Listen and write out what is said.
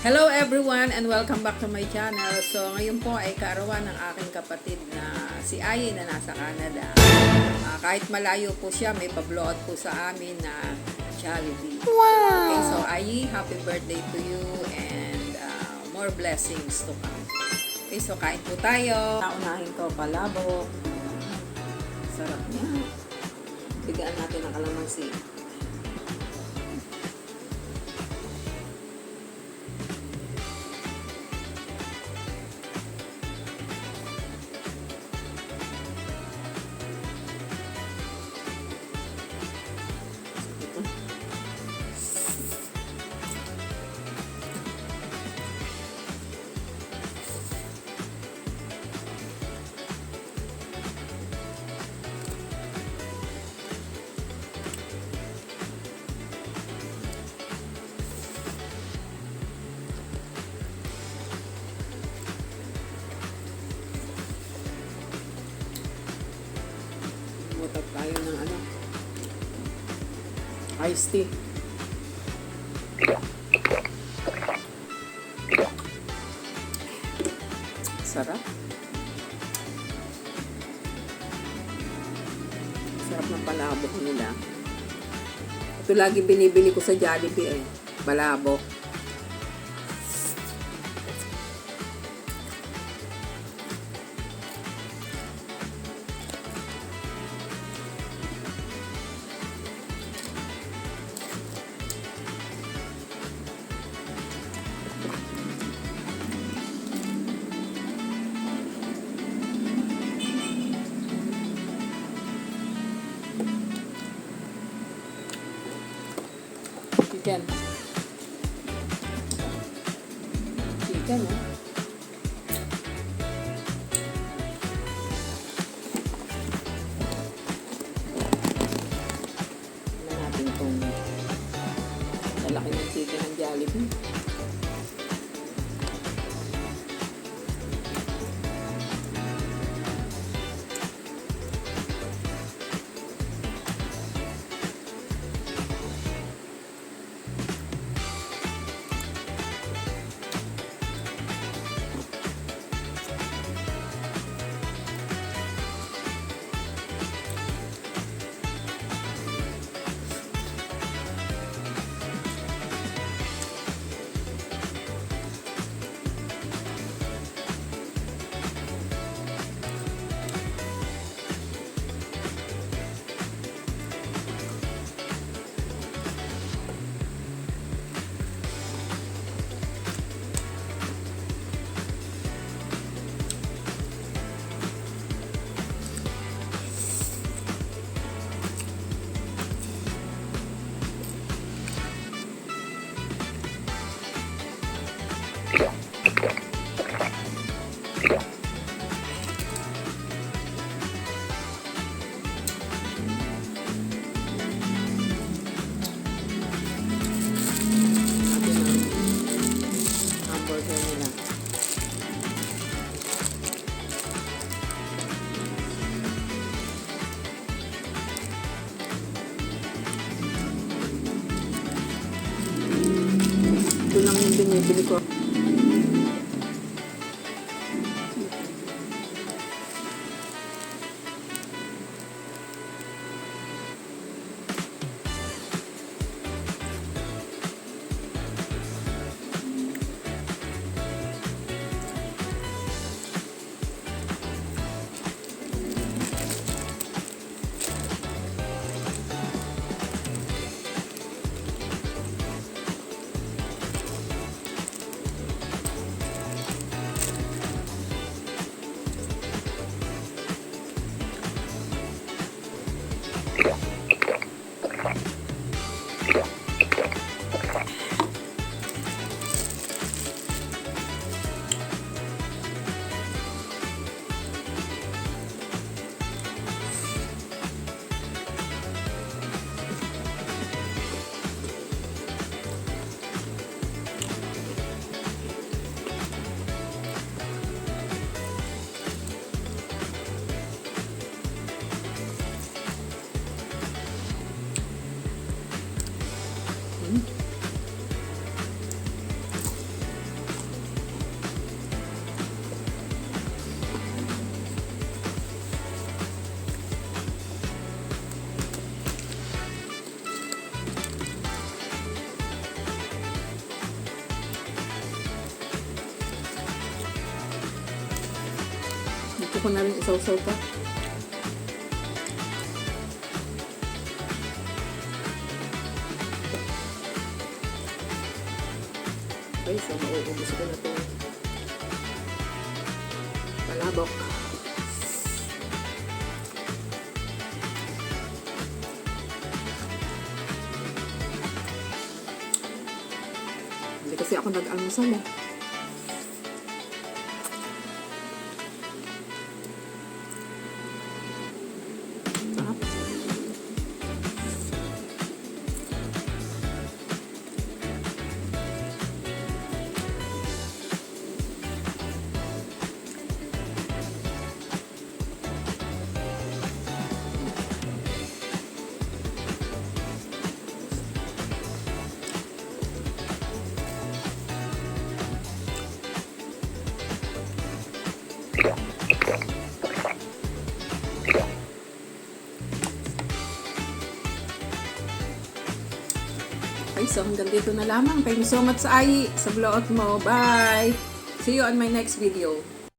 Hello everyone and welcome back to my channel. So ngayon po ay kaarawan ng aking kapatid na si Aye na nasa Canada. Kahit malayo po siya, may pa-blowout po sa amin na Jollibee. Wow! Okay, so Aye, happy birthday to you and more blessings to come. Okay, so kain po tayo. Naunahin ko palabok. Sarap niya. Bigyan natin ng kalamansi. Butat tayo ng iced tea. Sarap. Sarap ng palabok nila. Ito lagi binibili ko sa Jollibee palabok. Chicken. Chicken, natin itong lalaki ng chicken ng Jollibee. Ito lang yung binibili ko. ko na rin isaw-saw pa. Okay, so mauubos ko na ito. Palabok. Hindi kasi ako nag-almusal eh. Sarap. Okay, so hanggang dito na lamang. Thank you so much, Ai, sa vlog mo. Bye! See you on my next video.